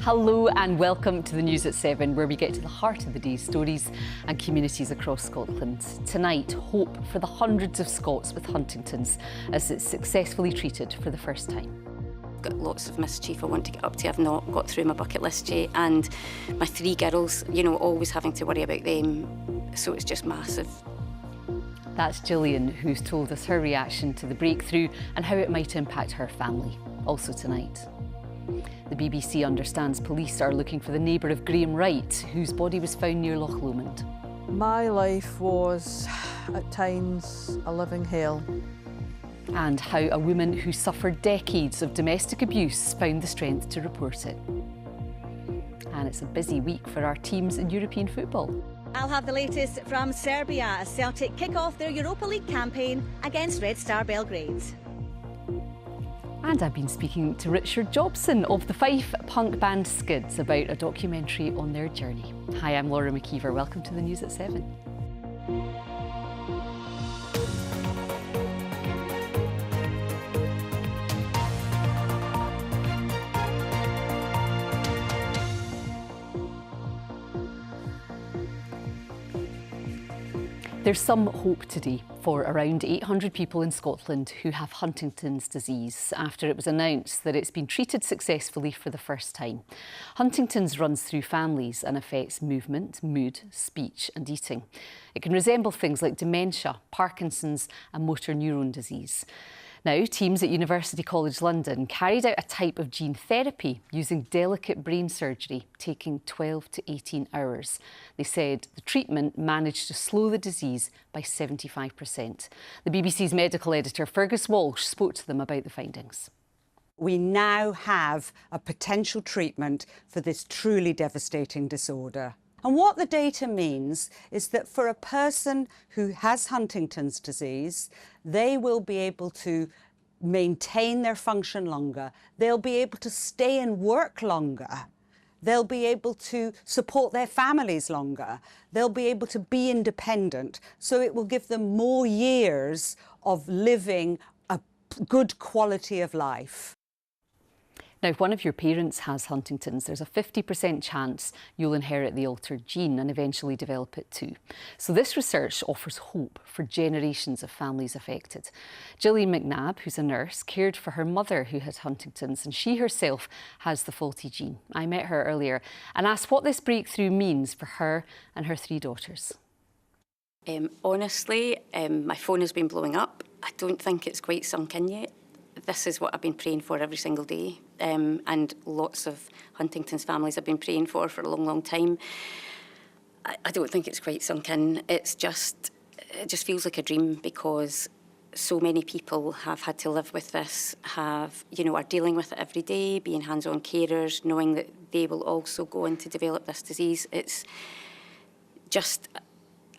Hello and welcome to the News at 7, where we get to the heart of the day's stories and communities across Scotland. Tonight, hope for the hundreds of Scots with Huntington's as it's successfully treated for the first time. I've got lots of mischief I want to get up to. I've not got through my bucket list yet, and my 3 girls, always having to worry about them, so it's just massive. That's Gillian, who's told us her reaction to the breakthrough and how it might impact her family. Also tonight. The BBC understands police are looking for the neighbour of Graham Wright, whose body was found near Loch Lomond. My life was, at times, a living hell. And how a woman who suffered decades of domestic abuse found the strength to report it. And it's a busy week for our teams in European football. I'll have the latest from Serbia as Celtic kick off their Europa League campaign against Red Star Belgrade. And I've been speaking to Richard Jobson of the Fife punk band Skids about a documentary on their journey. Hi, I'm Laura McKeever. Welcome to the News at 7. There's some hope today for around 800 people in Scotland who have Huntington's disease after it was announced that it's been treated successfully for the first time. Huntington's runs through families and affects movement, mood, speech and eating. It can resemble things like dementia, Parkinson's and motor neuron disease. Now, teams at University College London carried out a type of gene therapy using delicate brain surgery, taking 12 to 18 hours. They said the treatment managed to slow the disease by 75%. The BBC's medical editor, Fergus Walsh, spoke to them about the findings. We now have a potential treatment for this truly devastating disorder. And what the data means is that for a person who has Huntington's disease, they will be able to maintain their function longer. They'll be able to stay and work longer. They'll be able to support their families longer. They'll be able to be independent. So it will give them more years of living a good quality of life. Now, if one of your parents has Huntington's, there's a 50% chance you'll inherit the altered gene and eventually develop it too. So this research offers hope for generations of families affected. Gillian McNabb, who's a nurse, cared for her mother who had Huntington's, and she herself has the faulty gene. I met her earlier and asked what this breakthrough means for her and her 3 daughters. Honestly, my phone has been blowing up. I don't think it's quite sunk in yet. This is what I've been praying for every single day, and lots of Huntington's families have been praying for a long, long time. I don't think it's quite sunk in. It just feels like a dream, because so many people have had to live with this, are dealing with it every day, being hands-on carers, knowing that they will also go on to develop this disease. It's just,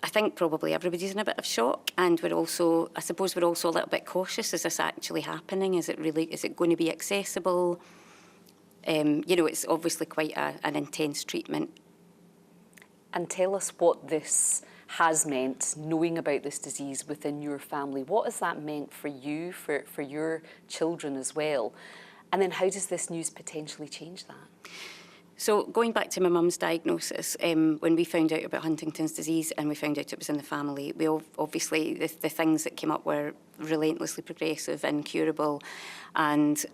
I think probably everybody's in a bit of shock, and I suppose we're also a little bit cautious. Is this actually happening? Is it going to be accessible? It's obviously quite an intense treatment. And tell us what this has meant, knowing about this disease within your family. What has that meant for you, for your children as well? And then how does this news potentially change that? So going back to my mum's diagnosis, when we found out about Huntington's disease and we found out it was in the family, we obviously, the things that came up were relentlessly progressive, incurable, and,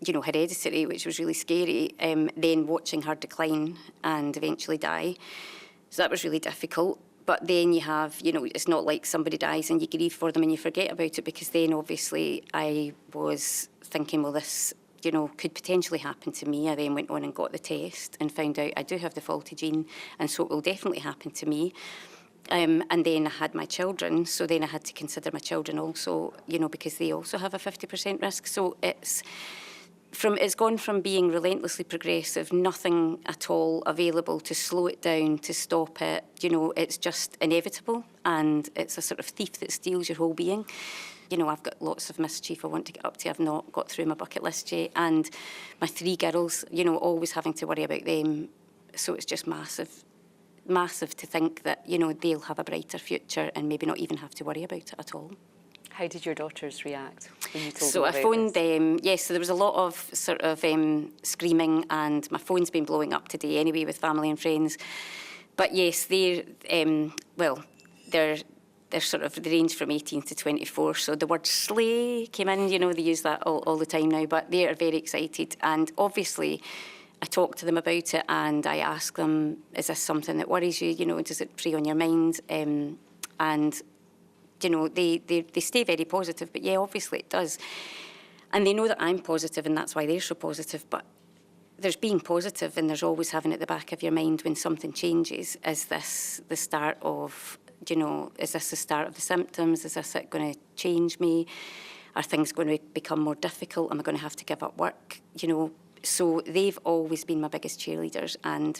hereditary, which was really scary. Then watching her decline and eventually die. So that was really difficult. But then you have, it's not like somebody dies and you grieve for them and you forget about it, because then obviously I was thinking, well, this could potentially happen to me. I then went on and got the test and found out I do have the faulty gene, and so it will definitely happen to me. And then I had my children, so then I had to consider my children also, because they also have a 50% risk. So it's gone from being relentlessly progressive, nothing at all available to slow it down, to stop it. It's just inevitable, and it's a sort of thief that steals your whole being. I've got lots of mischief I want to get up to. I've not got through my bucket list yet. And my 3 girls, always having to worry about them. So it's just massive, massive to think that, they'll have a brighter future and maybe not even have to worry about it at all. How did your daughters react when you told So them I about phoned this? them, yes, so there was a lot of sort of screaming, and my phone's been blowing up today anyway with family and friends. But yes, they're sort of, they range from 18 to 24, so the word slay came in, you know, they use that all the time now, but they are very excited. And obviously, I talk to them about it and I ask them, is this something that worries you, you know, does it prey on your mind? And, you know, they stay very positive, but yeah, obviously it does. And they know that I'm positive and that's why they're so positive, but there's being positive and there's always having at the back of your mind when something changes, is this the start of, you know, is this the start of the symptoms? Is this going to change me? Are things going to become more difficult? Am I going to have to give up work? You know, so they've always been my biggest cheerleaders, and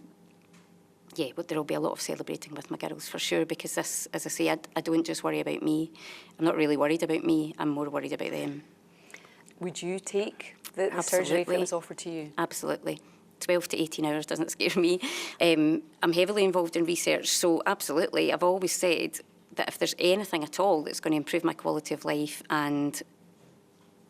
yeah, but there will be a lot of celebrating with my girls for sure, because this, as I say, I don't just worry about me. I'm not really worried about me. I'm more worried about them. Would you take the surgery if it was offered to you? Absolutely. 12 to 18 hours doesn't scare me. I'm heavily involved in research, so absolutely. I've always said that if there's anything at all that's going to improve my quality of life and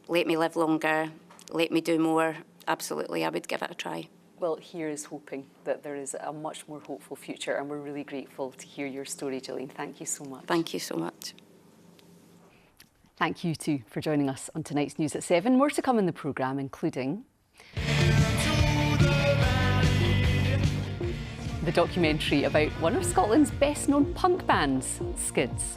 let me live longer, let me do more, absolutely, I would give it a try. Well, here is hoping that there is a much more hopeful future, and we're really grateful to hear your story, Gillian. Thank you so much. Thank you so much. Thank you too for joining us on tonight's News at 7. More to come in the programme, including the documentary about one of Scotland's best-known punk bands, Skids.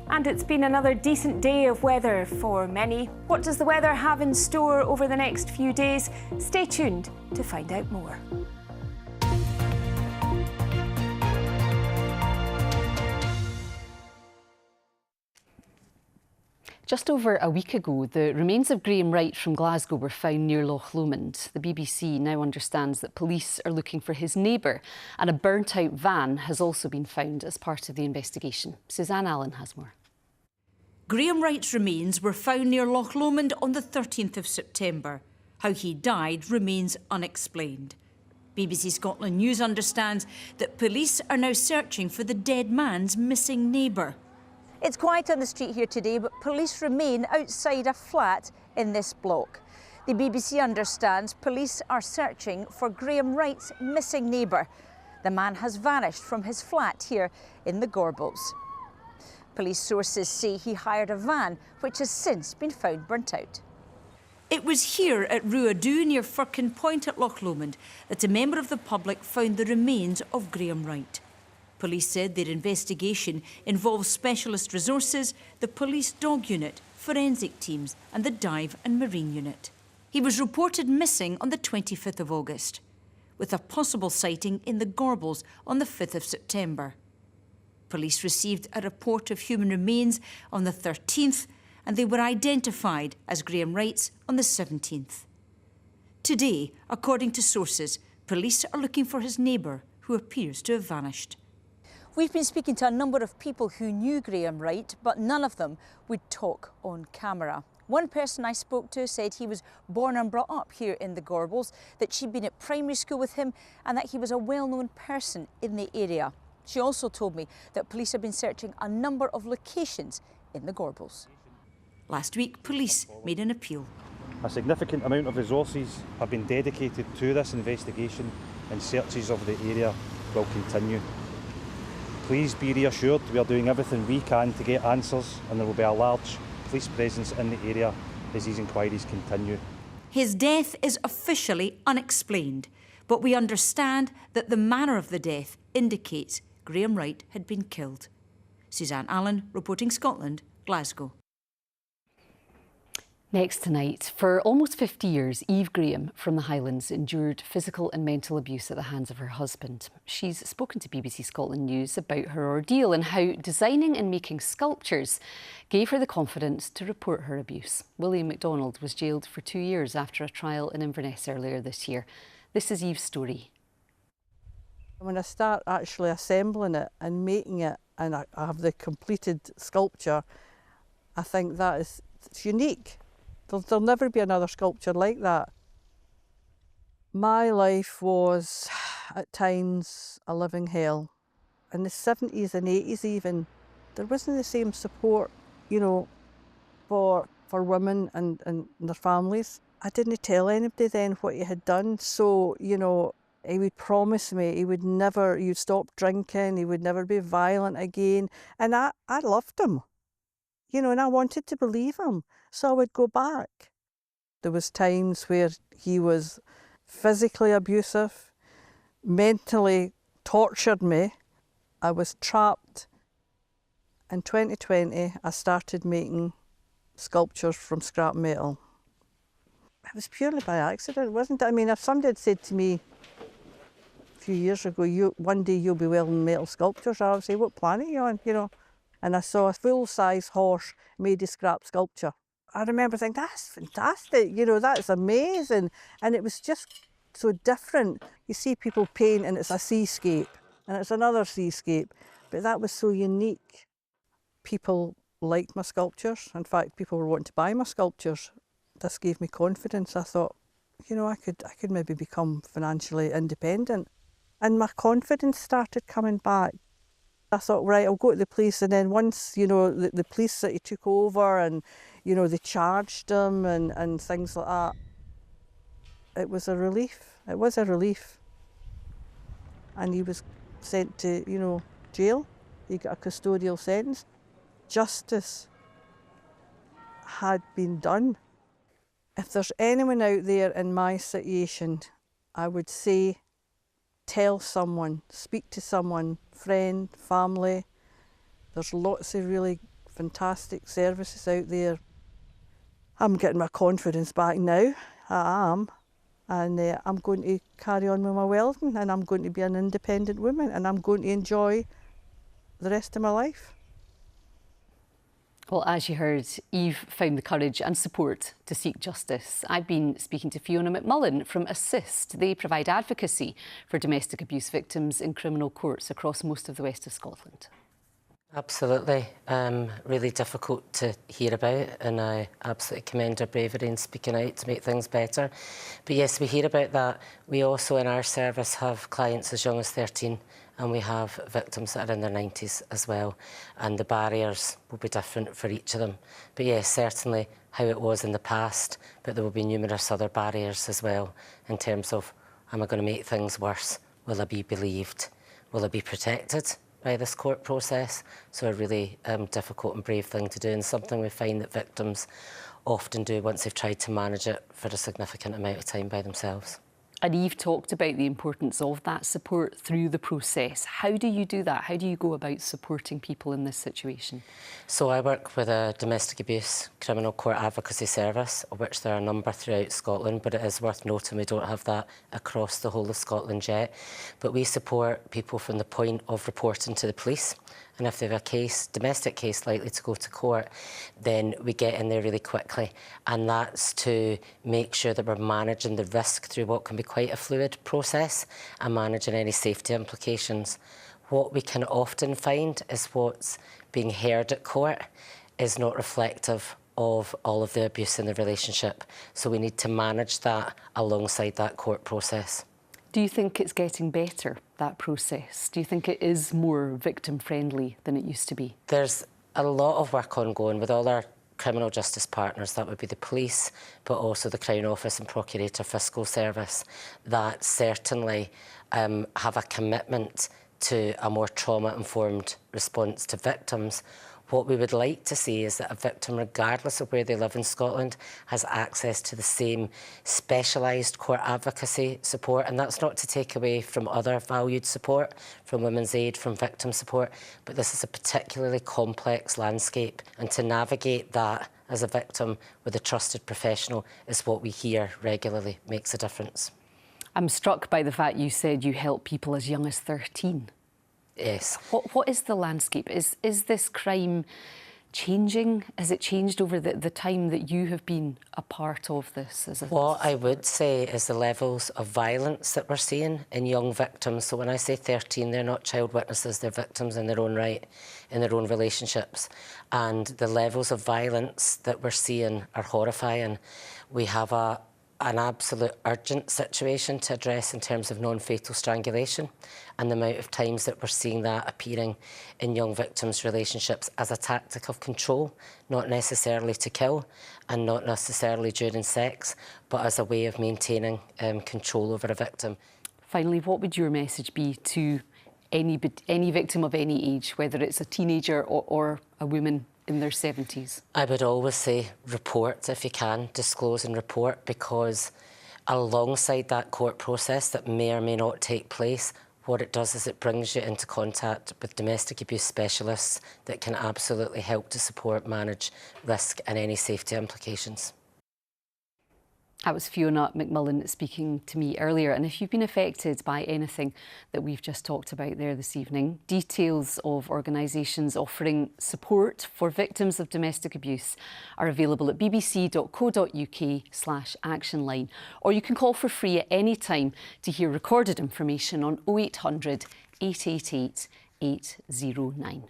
And it's been another decent day of weather for many. What does the weather have in store over the next few days? Stay tuned to find out more. Just over a week ago, the remains of Graham Wright from Glasgow were found near Loch Lomond. The BBC now understands that police are looking for his neighbour, and a burnt-out van has also been found as part of the investigation. Suzanne Allen has more. Graham Wright's remains were found near Loch Lomond on the 13th of September. How he died remains unexplained. BBC Scotland News understands that police are now searching for the dead man's missing neighbour. It's quiet on the street here today, but police remain outside a flat in this block. The BBC understands police are searching for Graham Wright's missing neighbour. The man has vanished from his flat here in the Gorbals. Police sources say he hired a van, which has since been found burnt out. It was here at Ruadú near Firkin Point at Loch Lomond that a member of the public found the remains of Graham Wright. Police said their investigation involves specialist resources, the police dog unit, forensic teams and the dive and marine unit. He was reported missing on the 25th of August, with a possible sighting in the Gorbals on the 5th of September. Police received a report of human remains on the 13th and they were identified as Graham Wright's on the 17th. Today, according to sources, police are looking for his neighbour who appears to have vanished. We've been speaking to a number of people who knew Graham Wright, but none of them would talk on camera. One person I spoke to said he was born and brought up here in the Gorbals, that she'd been at primary school with him and that he was a well-known person in the area. She also told me that police have been searching a number of locations in the Gorbals. Last week, police made an appeal. A significant amount of resources have been dedicated to this investigation and searches of the area will continue. Please be reassured we are doing everything we can to get answers, and there will be a large police presence in the area as these inquiries continue. His death is officially unexplained, but we understand that the manner of the death indicates Graham Wright had been killed. Suzanne Allen, reporting Scotland, Glasgow. Next tonight, for almost 50 years, Eve Graham from the Highlands endured physical and mental abuse at the hands of her husband. She's spoken to BBC Scotland News about her ordeal and how designing and making sculptures gave her the confidence to report her abuse. William MacDonald was jailed for 2 years after a trial in Inverness earlier this year. This is Eve's story. When I start actually assembling it and making it, and I have the completed sculpture, I think it's unique. There'll never be another sculpture like that. My life was, at times, a living hell. In the 70s and 80s even, there wasn't the same support, you know, for women and their families. I didn't tell anybody then what he had done. So, you know, he would promise me he'd stop drinking, he would never be violent again. And I loved him, you know, and I wanted to believe him. So I would go back. There was times where he was physically abusive, mentally tortured me. I was trapped. In 2020, I started making sculptures from scrap metal. It was purely by accident, wasn't it? I mean, if somebody had said to me a few years ago, one day you'll be welding metal sculptures, I would say, what planet are you on, you know? And I saw a full-size horse made of scrap sculpture. I remember thinking, that's fantastic, you know, that's amazing. And it was just so different. You see people paint and it's a seascape, and it's another seascape, but that was so unique. People liked my sculptures. In fact, people were wanting to buy my sculptures. This gave me confidence. I thought, you know, I could maybe become financially independent. And my confidence started coming back. I thought, right, I'll go to the police. And then once, you know, the police city took over and, you know, they charged them and things like that, it was a relief. It was a relief. And he was sent to, you know, jail. He got a custodial sentence. Justice had been done. If there's anyone out there in my situation, I would say, tell someone, speak to someone, friend, family. There's lots of really fantastic services out there. I'm getting my confidence back now, I am. And I'm going to carry on with my welding, and I'm going to be an independent woman, and I'm going to enjoy the rest of my life. Well, as you heard, Eve found the courage and support to seek justice. I've been speaking to Fiona McMullen from Assist. They provide advocacy for domestic abuse victims in criminal courts across most of the west of Scotland. Absolutely. Really difficult to hear about, and I absolutely commend her bravery in speaking out to make things better. But yes, we hear about that. We also in our service have clients as young as 13, and we have victims that are in their 90s as well, and the barriers will be different for each of them. But yes, certainly how it was in the past, but there will be numerous other barriers as well in terms of, am I going to make things worse? Will I be believed? Will I be protected by this court process? So a really difficult and brave thing to do, and something we find that victims often do once they've tried to manage it for a significant amount of time by themselves. And Eve talked about the importance of that support through the process. How do you do that? How do you go about supporting people in this situation? So I work with a domestic abuse criminal court advocacy service, of which there are a number throughout Scotland, but it is worth noting we don't have that across the whole of Scotland yet. But we support people from the point of reporting to the police. And if they have a case, domestic case likely to go to court, then we get in there really quickly. And that's to make sure that we're managing the risk through what can be quite a fluid process and managing any safety implications. What we can often find is what's being heard at court is not reflective of all of the abuse in the relationship. So we need to manage that alongside that court process. Do you think it's getting better, that process? Do you think it is more victim-friendly than it used to be? There's a lot of work ongoing with all our criminal justice partners. That would be the police, but also the Crown Office and Procurator Fiscal Service, that certainly have a commitment to a more trauma-informed response to victims. What we would like to see is that a victim, regardless of where they live in Scotland, has access to the same specialised court advocacy support. And that's not to take away from other valued support, from Women's Aid, from victim support, but this is a particularly complex landscape. And to navigate that as a victim with a trusted professional is what we hear regularly makes a difference. I'm struck by the fact you said you help people as young as 13. Yes. What is the landscape? Is this crime changing? Has it changed over the time that you have been a part of this? What I would say is the levels of violence that we're seeing in young victims. So when I say 13, they're not child witnesses, they're victims in their own right, in their own relationships. And the levels of violence that we're seeing are horrifying. We have a an absolute urgent situation to address in terms of non-fatal strangulation, and the amount of times that we're seeing that appearing in young victims' relationships as a tactic of control, not necessarily to kill and not necessarily during sex, but as a way of maintaining control over a victim. Finally, what would your message be to any victim of any age, whether it's a teenager or a woman in their 70s? I would always say report if you can, disclose and report, because alongside that court process that may or may not take place, what it does is it brings you into contact with domestic abuse specialists that can absolutely help to support, manage risk and any safety implications. That was Fiona McMullen speaking to me earlier. And if you've been affected by anything that we've just talked about there this evening, details of organisations offering support for victims of domestic abuse are available at bbc.co.uk/actionline. Or you can call for free at any time to hear recorded information on 0800 888 809.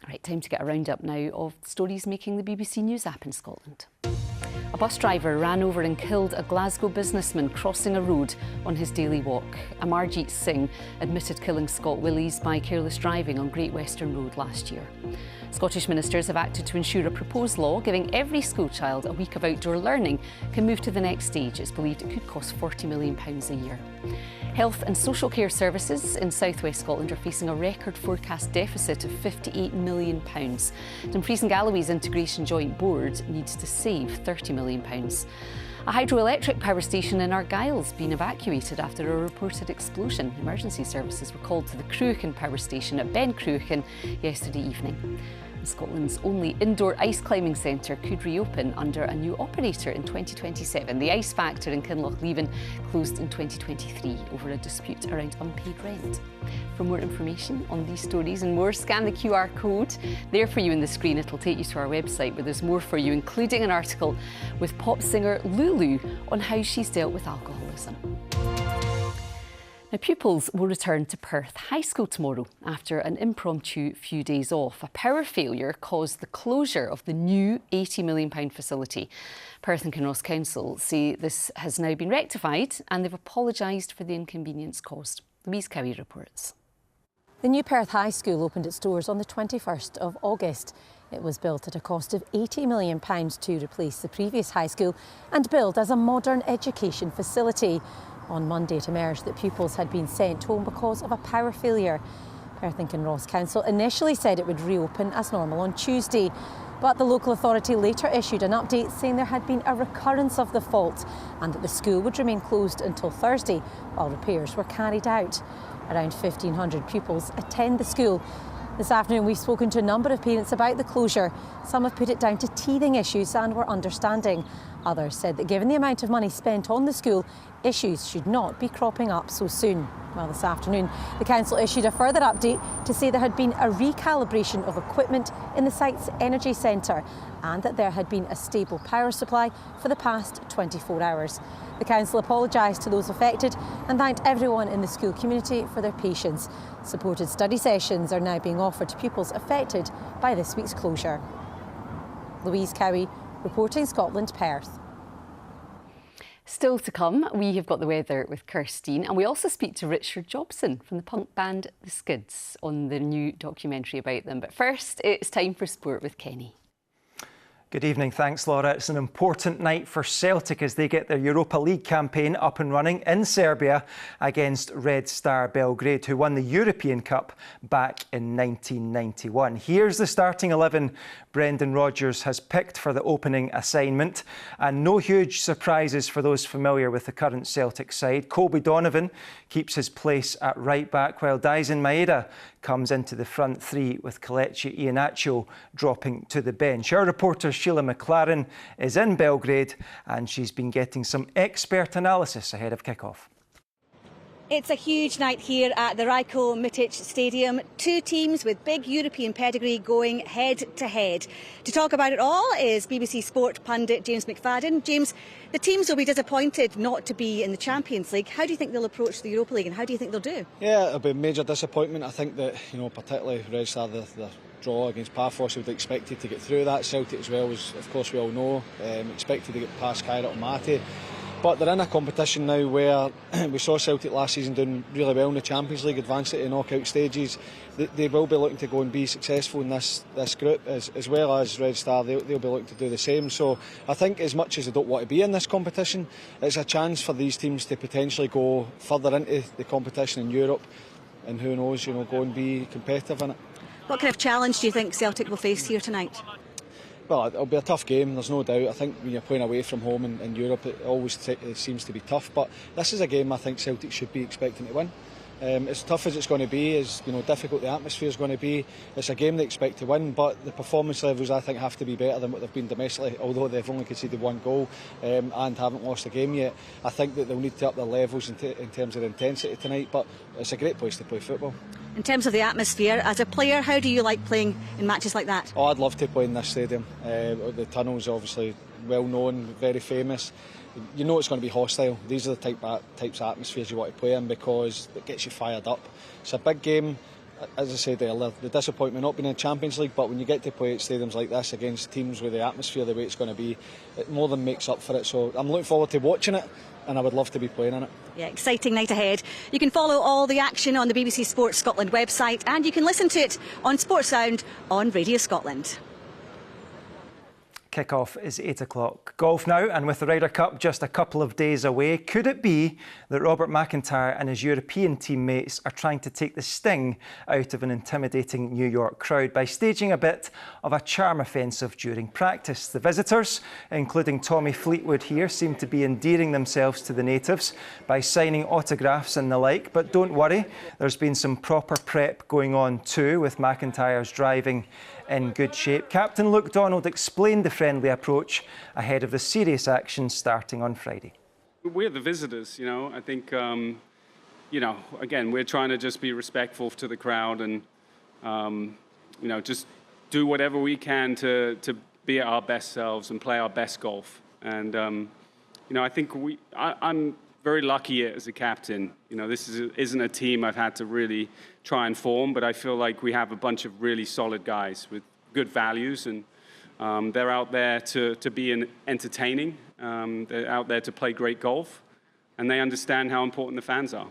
Right, time to get a roundup now of stories making the BBC News app in Scotland. A bus driver ran over and killed a Glasgow businessman crossing a road on his daily walk. Amarjeet Singh admitted killing Scott Willies by careless driving on Great Western Road last year. Scottish ministers have acted to ensure a proposed law giving every schoolchild a week of outdoor learning can move to the next stage. It's believed it could cost £40 million a year. Health and social care services in South West Scotland are facing a record forecast deficit of £58 million. Dumfries and Galloway's Integration Joint Board needs to save £30 million. A hydroelectric power station in Argyll's been evacuated after a reported explosion. Emergency services were called to the Cruachan power station at Ben Cruachan yesterday evening. Scotland's only indoor ice climbing centre could reopen under a new operator in 2027. The Ice Factor in Kinlochleven closed in 2023 over a dispute around unpaid rent. For more information on these stories and more, scan the QR code there for you on the screen. It'll take you to our website where there's more for you, including an article with pop singer Lulu on how she's dealt with alcoholism. Now, pupils will return to Perth High School tomorrow after an impromptu few days off. A power failure caused the closure of the new £80 million facility. Perth and Kinross Council say this has now been rectified and they've apologised for the inconvenience caused. Louise Cowie reports. The new Perth High School opened its doors on the 21st of August. It was built at a cost of £80 million to replace the previous high school and built as a modern education facility. On Monday, it emerged that pupils had been sent home because of a power failure. Perth and Kinross Council initially said it would reopen as normal on Tuesday, but the local authority later issued an update saying there had been a recurrence of the fault and that the school would remain closed until Thursday while repairs were carried out. Around 1,500 pupils attend the school. This afternoon we've spoken to a number of parents about the closure. Some have put it down to teething issues and were understanding. Others said that given the amount of money spent on the school, issues should not be cropping up so soon. Well, this afternoon the council issued a further update to say there had been a recalibration of equipment in the site's energy centre and that there had been a stable power supply for the past 24 hours. The council apologised to those affected and thanked everyone in the school community for their patience. Supported study sessions are now being offered to pupils affected by this week's closure. Louise Cowie, reporting Scotland, Perth. Still to come, we have got the weather with Kirstine, and we also speak to Richard Jobson from the punk band The Skids on the new documentary about them. But first, it's time for sport with Kenny. Good evening, thanks Laura. It's an important night for Celtic as they get their Europa League campaign up and running in Serbia against Red Star Belgrade, who won the European Cup back in 1991. Here's the starting 11 Brendan Rodgers has picked for the opening assignment, and no huge surprises for those familiar with the current Celtic side. Colby Donovan keeps his place at right back, while Daisen Maeda comes into the front three with Kelechi Iheanacho dropping to the bench. Our reporter Sheila McLaren is in Belgrade and she's been getting some expert analysis ahead of kick-off. It's a huge night here at the Rajko Mitic Stadium. Two teams with big European pedigree going head to head. To talk about it all is BBC Sport pundit James McFadden. James, the teams will be disappointed not to be in the Champions League. How do you think they'll approach the Europa League and how do you think they'll do? Yeah, it'll be a major disappointment. I think that, particularly Red Star, they're draw against Paphos. We would have expected to get through that. Celtic as well, as of course we all know, expected to get past Kairat and Mate. But they're in a competition now where we saw Celtic last season doing really well in the Champions League, advanced it to knockout stages. They will be looking to go and be successful in this group, as well as Red Star. They'll be looking to do the same. So I think as much as they don't want to be in this competition, it's a chance for these teams to potentially go further into the competition in Europe, and who knows, go and be competitive in it. What kind of challenge do you think Celtic will face here tonight? Well, it'll be a tough game, there's no doubt. I think when you're playing away from home in Europe, it always seems to be tough. But this is a game I think Celtic should be expecting to win. As tough as it's going to be, as difficult the atmosphere is going to be, it's a game they expect to win. But the performance levels, I think, have to be better than what they've been domestically. Although they've only conceded 1 goal and haven't lost a game yet, I think that they'll need to up their levels in terms of intensity tonight. But it's a great place to play football. In terms of the atmosphere, as a player, how do you like playing in matches like that? Oh, I'd love to play in this stadium. The tunnel's obviously well known, very famous. You know it's going to be hostile. These are the types of atmospheres you want to play in because it gets you fired up. It's a big game. As I said earlier, the disappointment not being in the Champions League, but when you get to play at stadiums like this against teams with the atmosphere the way it's going to be, it more than makes up for it. So I'm looking forward to watching it, and I would love to be playing in it. Yeah, exciting night ahead. You can follow all the action on the BBC Sports Scotland website, and you can listen to it on Sports Sound on Radio Scotland. Kick-off is 8 o'clock. Golf now, and with the Ryder Cup just a couple of days away, could it be that Robert McIntyre and his European teammates are trying to take the sting out of an intimidating New York crowd by staging a bit of a charm offensive during practice? The visitors, including Tommy Fleetwood here, seem to be endearing themselves to the natives by signing autographs and the like, but don't worry, there's been some proper prep going on too, with McIntyre's driving in good shape. Captain Luke Donald explained the friendly approach ahead of the serious action starting on Friday. We're the visitors, I think, again, we're trying to just be respectful to the crowd and, just do whatever we can to be at our best selves and play our best golf. And, I think I'm very lucky as a captain. This isn't a team I've had to really try and form, but I feel like we have a bunch of really solid guys with good values, and they're out there to be entertaining. They're out there to play great golf, and they understand how important the fans are.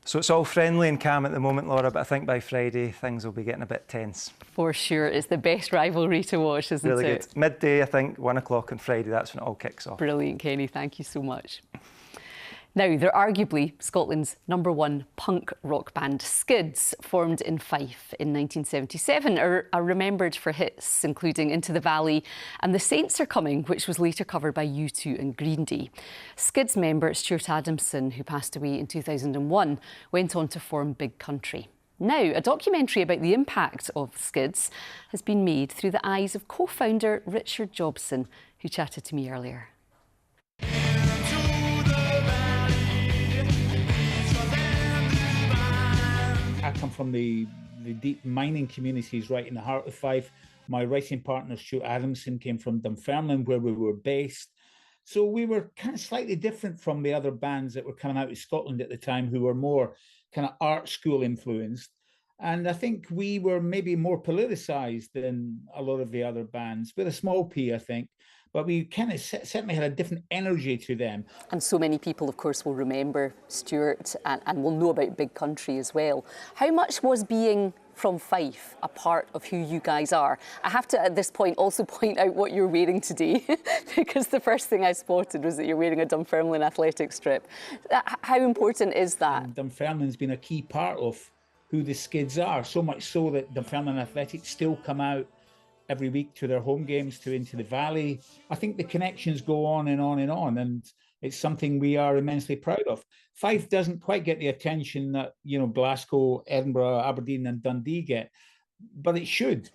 So it's all friendly and calm at the moment, Laura, but I think by Friday things will be getting a bit tense. For sure. It's the best rivalry to watch, isn't it? Really good. Midday, I think, 1 o'clock on Friday, that's when it all kicks off. Brilliant, Kenny. Thank you so much. Now, they're arguably Scotland's #1 punk rock band. Skids, formed in Fife in 1977, are remembered for hits including Into the Valley and The Saints Are Coming, which was later covered by U2 and Green Day. Skids member Stuart Adamson, who passed away in 2001, went on to form Big Country. Now, a documentary about the impact of Skids has been made through the eyes of co-founder Richard Jobson, who chatted to me earlier. I come from the deep mining communities right in the heart of Fife. My writing partner, Stuart Adamson, came from Dunfermline, where we were based. So we were kind of slightly different from the other bands that were coming out of Scotland at the time, who were more kind of art school influenced. And I think we were maybe more politicised than a lot of the other bands, with a small p, I think. But we kind of certainly had a different energy to them. And so many people, of course, will remember Stuart and will know about Big Country as well. How much was being from Fife a part of who you guys are? I have to, at this point, also point out what you're wearing today, because the first thing I spotted was that you're wearing a Dunfermline athletic strip. How important is that? Dunfermline's been a key part of who the Skids are, so much so that Dunfermline Athletics still come out every week to their home games, to Into the Valley. I think the connections go on and on and on, and it's something we are immensely proud of. Fife doesn't quite get the attention that, Glasgow, Edinburgh, Aberdeen and Dundee get, but it should.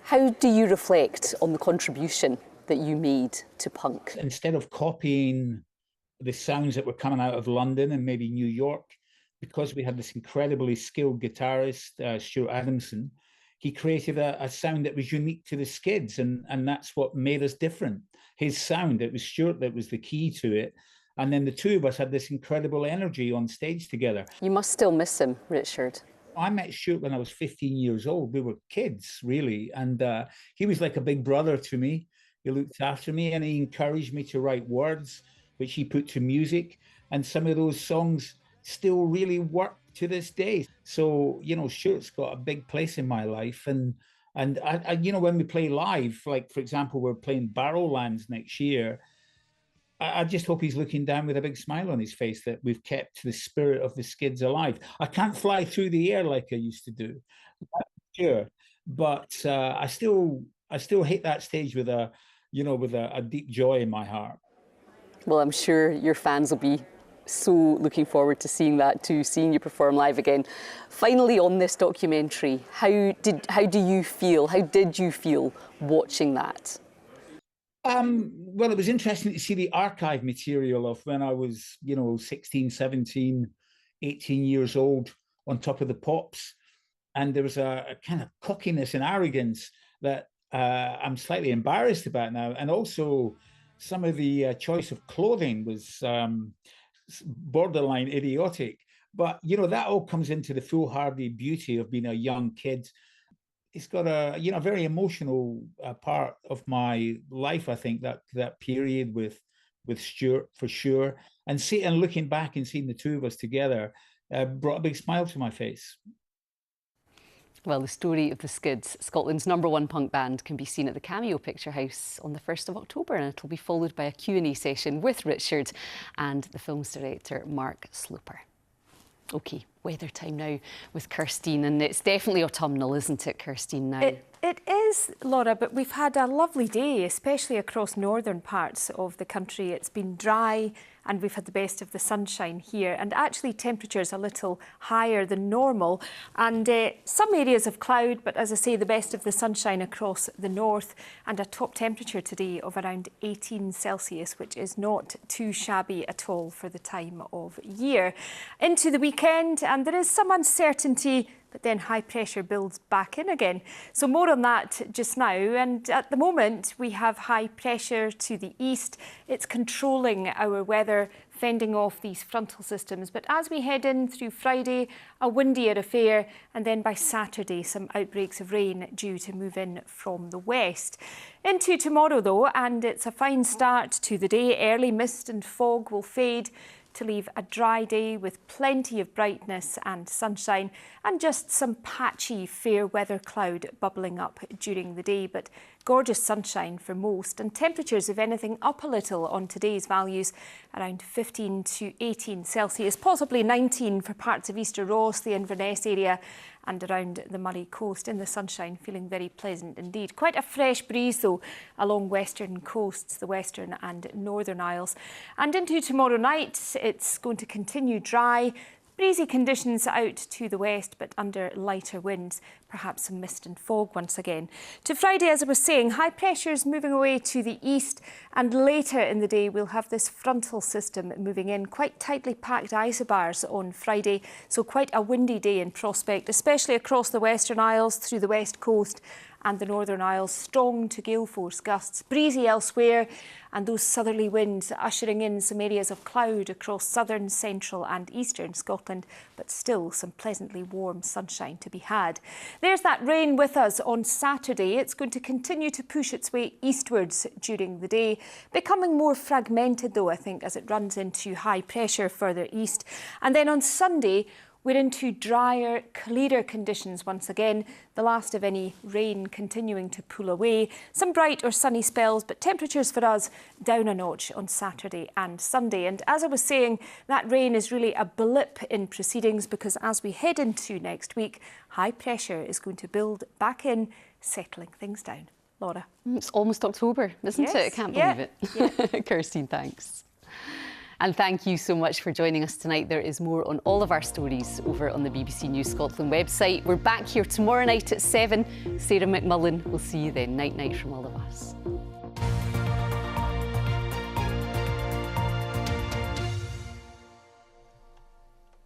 How do you reflect on the contribution that you made to punk? Instead of copying the sounds that were coming out of London and maybe New York, because we had this incredibly skilled guitarist, Stuart Adamson, he created a sound that was unique to the Skids, and that's what made us different. His sound, it was Stuart that was the key to it. And then the two of us had this incredible energy on stage together. You must still miss him, Richard. I met Stuart when I was 15 years old. We were kids, really. And he was like a big brother to me. He looked after me and he encouraged me to write words, which he put to music. And some of those songs still really work to this day. So, you know, Stuart's got a big place in my life. And I you know, when we play live, like, for example, we're playing Barrowlands next year, I just hope he's looking down with a big smile on his face that we've kept the spirit of the Skids alive. I can't fly through the air like I used to do, sure, but I still hit that stage with a, you know, with a deep joy in my heart. Well, I'm sure your fans will be so looking forward to seeing that too, seeing you perform live again. Finally, on this documentary, how did you feel watching that? Well, it was interesting to see the archive material of when I was, you know, 16, 17, 18 years old on top of the pops. And there was a kind of cockiness and arrogance that I'm slightly embarrassed about now. And also some of the choice of clothing was borderline idiotic. But, you know, that all comes into the foolhardy beauty of being a young kid. It's got a, you know, very emotional part of my life. I think that period with Stuart, for sure, and looking back and seeing the two of us together brought a big smile to my face. Well, the story of the Skids, Scotland's #1 punk band, can be seen at the Cameo Picture House on the 1st of October, and it'll be followed by a Q&A session with Richard and the film's director, Mark Sloper. OK, weather time now with Kirstine, and it's definitely autumnal, isn't it, Kirstine, now? It is, Laura, but we've had a lovely day, especially across northern parts of the country. It's been dry and we've had the best of the sunshine here, and actually temperatures a little higher than normal, and some areas of cloud, but as I say, the best of the sunshine across the north, and a top temperature today of around 18 Celsius, which is not too shabby at all for the time of year. Into the weekend, and there is some uncertainty, but then high pressure builds back in again. So more on that just now. And at the moment, we have high pressure to the east. It's controlling our weather, fending off these frontal systems. But as we head in through Friday, a windier affair, and then by Saturday, some outbreaks of rain due to move in from the west. Into tomorrow, though, and it's a fine start to the day. Early mist and fog will fade to leave a dry day with plenty of brightness and sunshine, and just some patchy fair weather cloud bubbling up during the day, but gorgeous sunshine for most, and temperatures, if anything, up a little on today's values, around 15 to 18 Celsius, possibly 19 for parts of Easter Ross, the Inverness area, and around the Moray coast. In the sunshine, feeling very pleasant indeed. Quite a fresh breeze though along western coasts, the western and northern isles. And into tomorrow night, it's going to continue dry. Breezy conditions out to the west, but under lighter winds, perhaps some mist and fog once again. To Friday, as I was saying, high pressures moving away to the east, and later in the day we'll have this frontal system moving in, quite tightly packed isobars on Friday, so quite a windy day in prospect, especially across the Western Isles, through the west coast and the Northern Isles. Strong to gale force gusts, breezy elsewhere, and those southerly winds ushering in some areas of cloud across southern, central and eastern Scotland, but still some pleasantly warm sunshine to be had. There's that rain with us on Saturday. It's going to continue to push its way eastwards during the day, becoming more fragmented though, I think, as it runs into high pressure further east. And then on Sunday, we're into drier, clearer conditions once again, the last of any rain continuing to pull away. Some bright or sunny spells, but temperatures for us down a notch on Saturday and Sunday. And as I was saying, that rain is really a blip in proceedings, because as we head into next week, high pressure is going to build back in, settling things down. Laura? It's almost October, isn't it? I can't believe it. Yeah. Kirstine, thanks. And thank you so much for joining us tonight. There is more on all of our stories over on the BBC News Scotland website. We're back here tomorrow night at 7. Sarah McMullen will see you then. Night night from all of us.